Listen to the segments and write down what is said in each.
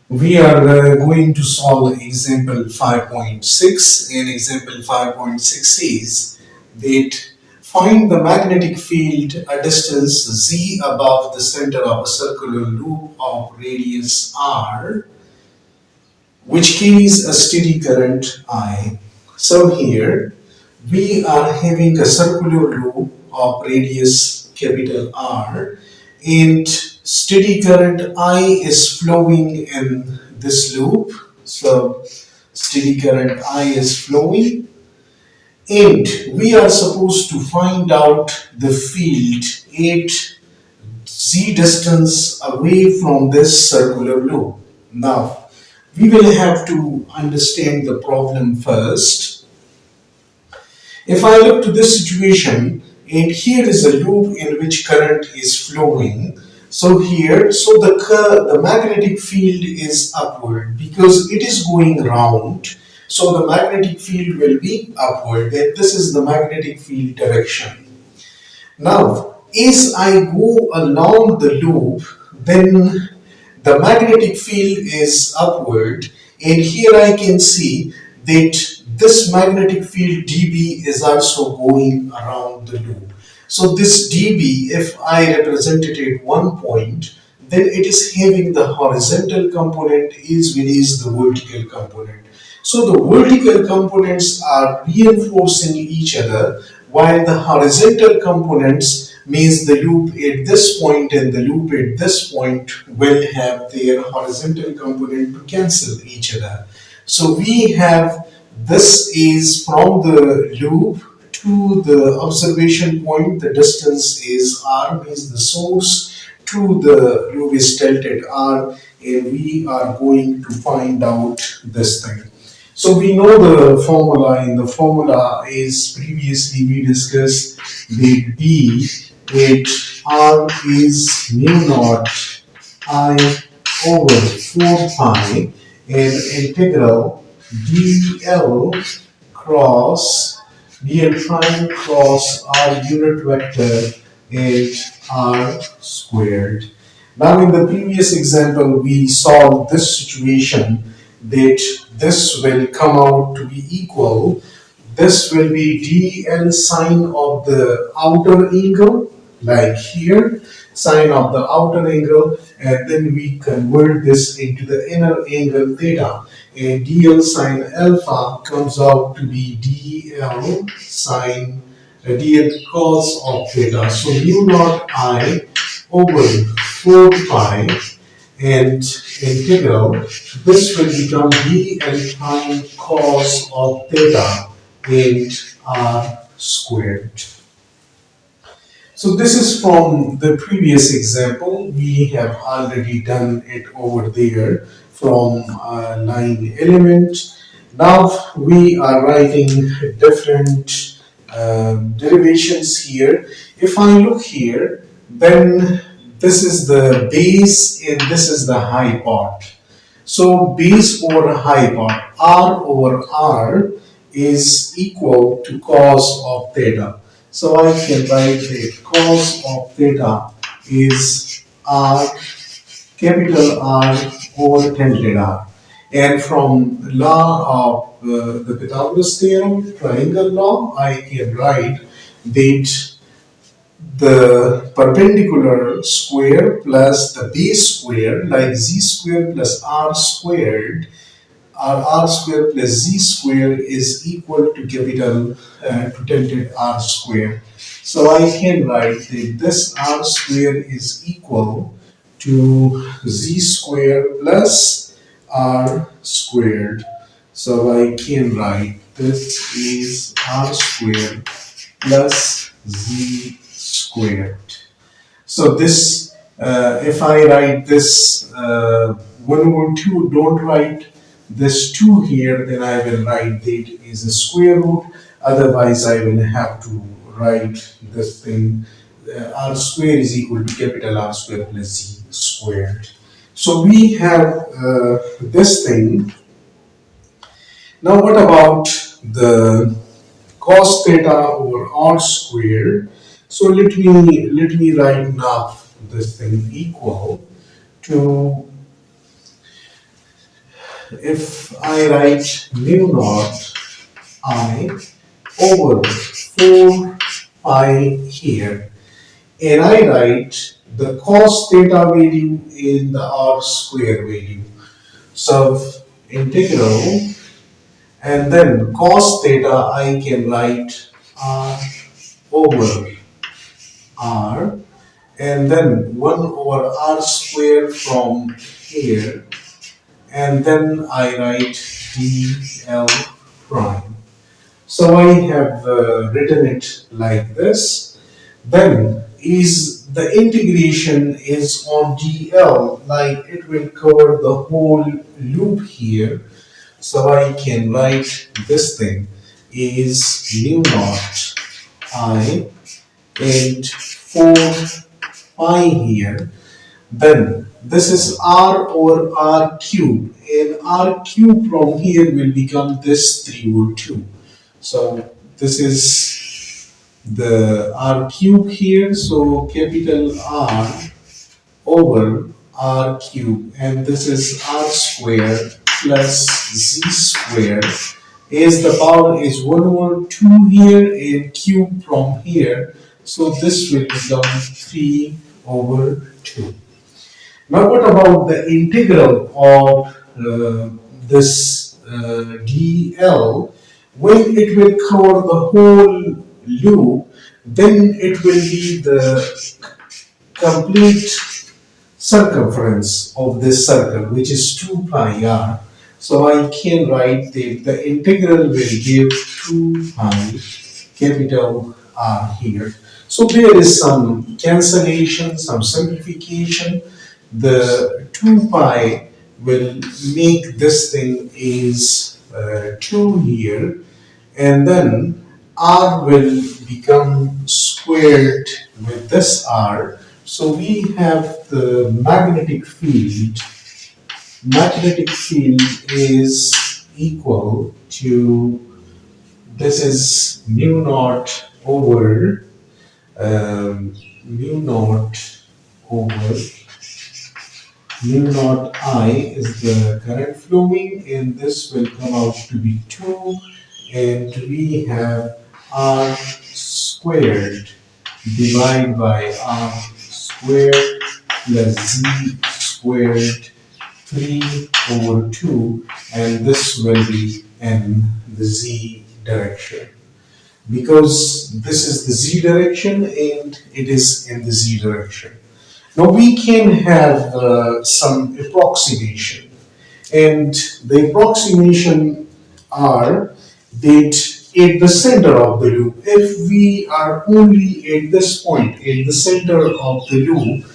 We are going to solve example 5.6, and example 5.6 says that find the magnetic field a distance z above the center of a circular loop of radius r which carries a steady current I. So here we are having a circular loop of radius capital R, and steady current I is flowing in this loop. So steady current I is flowing, and we are supposed to find out the field at z distance away from this circular loop. Now, we will have to understand the problem first. If I look to this situation, and here is a loop in which current is flowing, the magnetic field is upward because it is going round. So the magnetic field will be upward, and this is the magnetic field direction. Now, as I go along the loop, then the magnetic field is upward, and here I can see that this magnetic field dB is also going around the loop. So this dB, if I represent it at one point, then it is having the horizontal component as well as the vertical component. So the vertical components are reinforcing each other, while the horizontal components means the loop at this point and the loop at this point will have their horizontal component to cancel each other. So we have this is from the loop to the observation point, the distance is r, means the source to the loop is tilted r, and we are going to find out this thing. So we know the formula. In the formula is previously we discussed that B at R is mu naught I over 4 pi and integral dl cross dl prime cross R unit vector at R squared. Now in the previous example we solved this situation that this will come out to be equal. This will be dl sine of the outer angle, like here, sine of the outer angle, and then we convert this into the inner angle theta. And dl sine alpha comes out to be dl sine dl cos of theta. So mu naught I over 4 pi and integral, this will become dl prime cos of theta and r squared. So this is from the previous example. We have already done it over there from line element. Now we are writing different derivations here. If I look here, then this is the base and this is the high part. So base over high part, r over r is equal to cos of theta. So I can write that cos of theta is r, capital R over tilde r. And from law of the Pythagoras theorem, triangle law, I can write that the perpendicular square plus the base square, like z square plus r squared, or r square plus z square is equal to capital to tilde r square. So I can write that this r square is equal to z square plus r squared. So I can write this is r squared plus z squared. So this, if I write this 1 over 2, don't write this 2 here, then I will write that is a square root. Otherwise, I will have to write this thing. R square is equal to capital R square plus Z squared. So we have this thing. Now what about the cos theta over R squared? So let me write now this thing equal to if I write mu naught I over 4 pi here, and I write the cos theta value in the r square value. So integral, and then cos theta I can write r over r, and then 1 over r square from here, and then I write dl prime. So I have written it like this. Then is the integration is on dl, like it will cover the whole loop here. So I can write this thing is mu naught I and 4 pi here. Then this is r over r cube, and r cube from here will become this 3 over 2. So this is the r cube here, so capital R over r cube, and this is r square plus z square, as the power is 1 over 2 here and cube from here, so this will become 3 over 2. Now what about the integral of this dl? When it will cover the whole loop, then it will be the complete circumference of this circle, which is 2 pi r. So I can write that the integral will give 2 pi capital R here. So there is some cancellation, some simplification. The 2 pi will make this thing is 2 here, and then r will become squared with this r. So we have the magnetic field. Magnetic field is equal to, this is mu naught over mu naught over mu naught I is the current flowing, and this will come out to be 2, and we have r squared divided by r squared plus z squared 3 over 2, and this will be in the z direction, because this is the z direction and it is in the z direction. Now we can have some approximation, and the approximation are that at the center of the loop, if we are only at this point, at the center of the loop,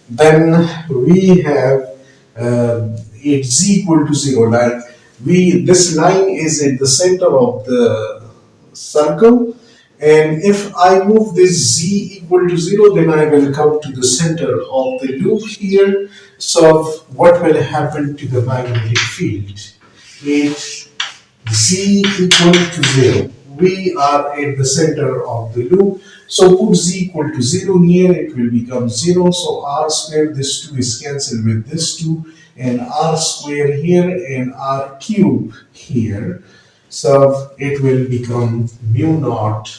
then we have it's equal to 0. Like this line is at the center of the circle, and if I move this z equal to 0, then I will come to the center of the loop here. So what will happen to the magnetic field? It z equal to 0. We are at the center of the loop. So put z equal to 0 here, it will become 0. So r square, this 2 is cancelled with this 2, and r square here and r cube here. So it will become mu naught.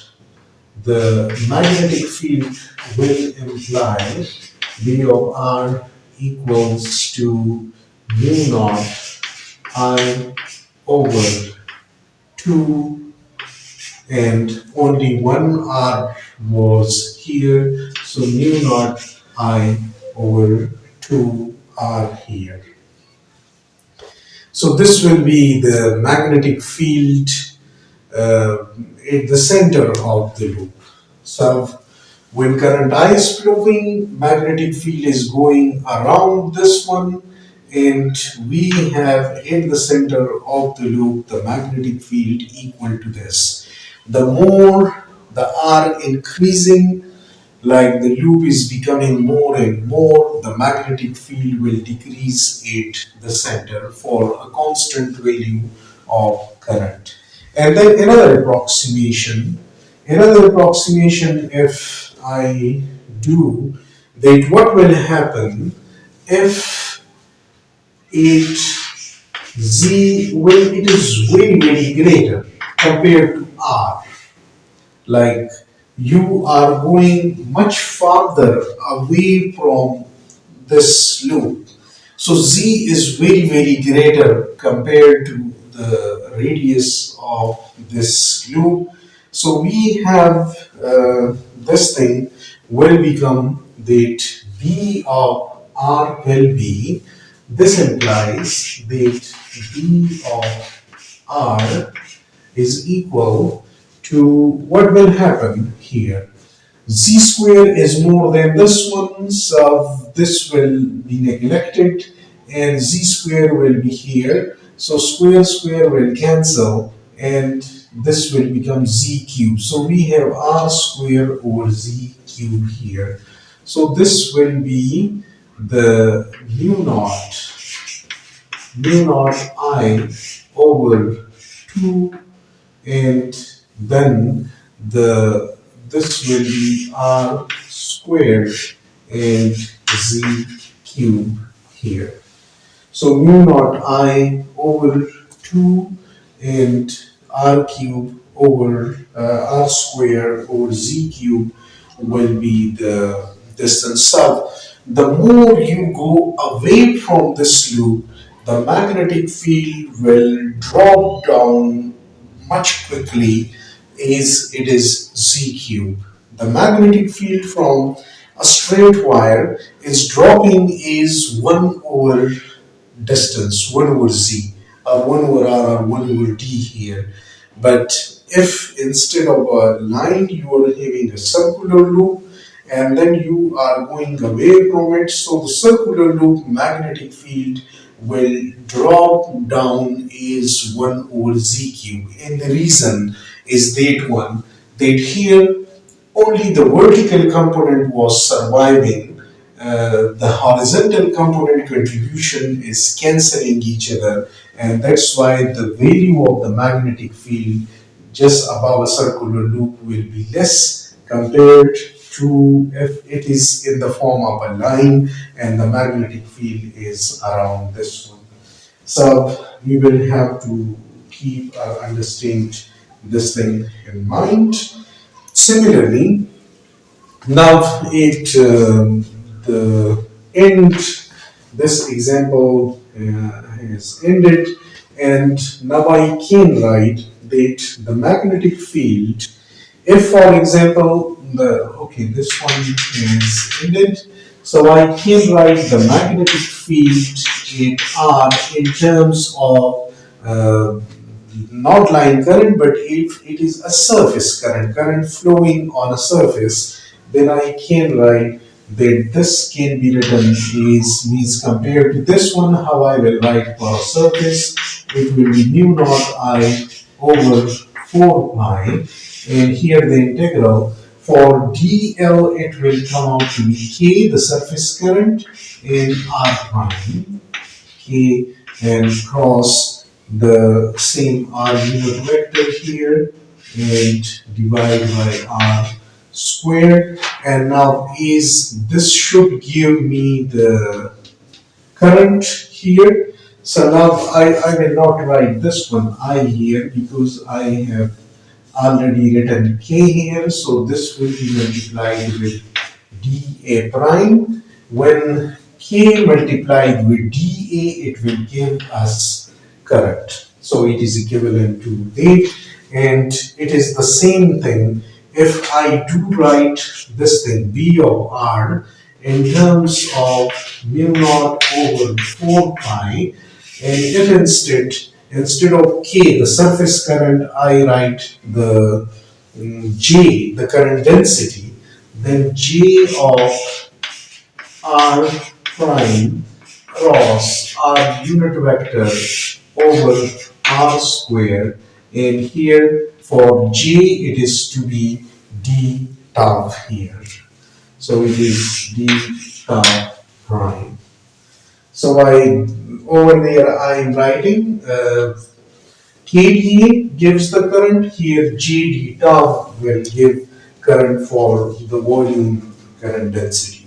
The magnetic field will imply B of r equals to mu naught I over 2, and only one r was here, so mu naught I over 2 r here. So this will be the magnetic field at the center of the loop. So when current I is flowing, magnetic field is going around this one, and we have in the center of the loop the magnetic field equal to this. The more the R increasing, like the loop is becoming more and more, the magnetic field will decrease at the center for a constant value of current. And then another approximation, if I do that, what will happen if it Z, well, it is very, very greater compared to R. Like you are going much farther away from this loop. So Z is very, very greater compared to the radius of this loop. So we have this thing will become that B of R will be, this implies that B of R is equal to what will happen here. Z square is more than this one, so this will be neglected and Z square will be here. So square square will cancel and this will become Z cube. So we have R square over Z cube here. So this will be the mu naught I over 2, and then the this will be R squared and Z cube here. So mu naught I over 2 and R cube over R square over Z cube will be the distance. So the more you go away from this loop, the magnetic field will drop down much quickly as it is Z cube. The magnetic field from a straight wire is dropping is 1 over distance, 1 over Z, or 1 over R, or 1 over D here. But if instead of a line you are having a circular loop and then you are going away from it, so the circular loop magnetic field will drop down is 1 over Z cube. And the reason is that one, that here only the vertical component was surviving, the horizontal component contribution is cancelling each other, and that's why the value of the magnetic field just above a circular loop will be less compared to if it is in the form of a line and the magnetic field is around this one. So we will have to keep or understand this thing in mind. Similarly, now the end, this example has ended, and now I can write that the magnetic field, if for example, this one is ended, so I can write the magnetic field in R in terms of not line current, but if it is a surface current flowing on a surface, then I can write that this can be written as means compared to this one, how I will write for a surface, it will be mu naught I over 4 pi, and here the integral for dl it will come out to be k, the surface current, and r prime, k, and cross the same r unit vector here and divide by r squared. And now is this should give me the current here. So now I will not write this one I here because I have already written k here, so this will be multiplied with dA prime. When k multiplied with dA, it will give us current. So it is equivalent to that, and it is the same thing if I do write this thing B of R in terms of mu naught over 4 pi, and if instead of K, the surface current, I write the J, the current density, then J of R prime cross R unit vector over R square, and here for J it is to be D tau here. So it is D tau prime. So over there I am writing KDA gives the current, here JD tau will give current for the volume current density.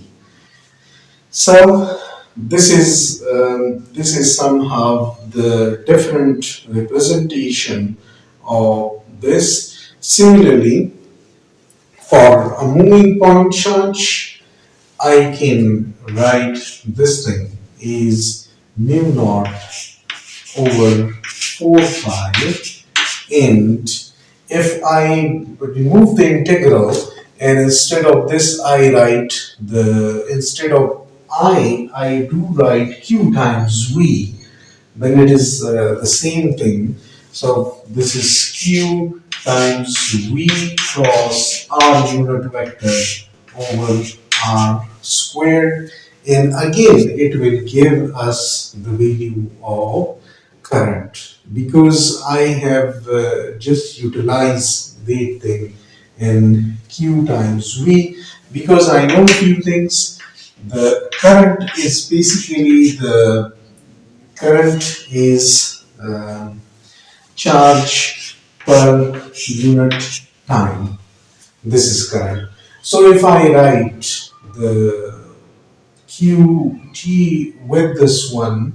So this is somehow the different representation of this. Similarly, for a moving point charge, I can write this thing is mu naught over 4 pi, and if I remove the integral and instead of this I write instead of I do write q times v, then it is the same thing. So this is q times v cross r unit vector over r squared, and again it will give us the value of current because I have just utilized the thing in q times v because I know a few things. The current is basically the current is charge per unit time. This is current. So if I write the qt with this one,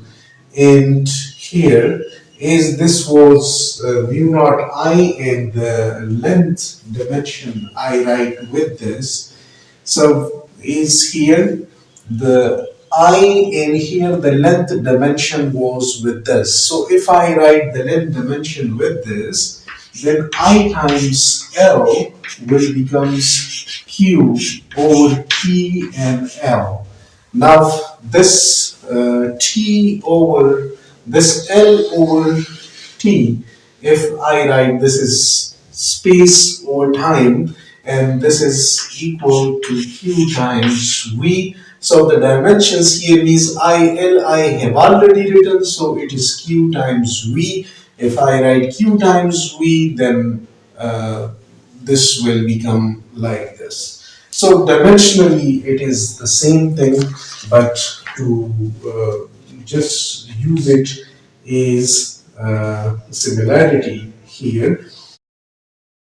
and here is this was mu naught I, and the length dimension I write with this. So is here the I, and here the length dimension was with this. So if I write the length dimension with this, then I times L will becomes Q over T and L. Now this T over this L over T, if I write this is space over time, and this is equal to Q times V. So the dimensions here means I have already written, so it is Q times V. If I write Q times V, then this will become like this. So dimensionally it is the same thing, but to just use it is similarity here.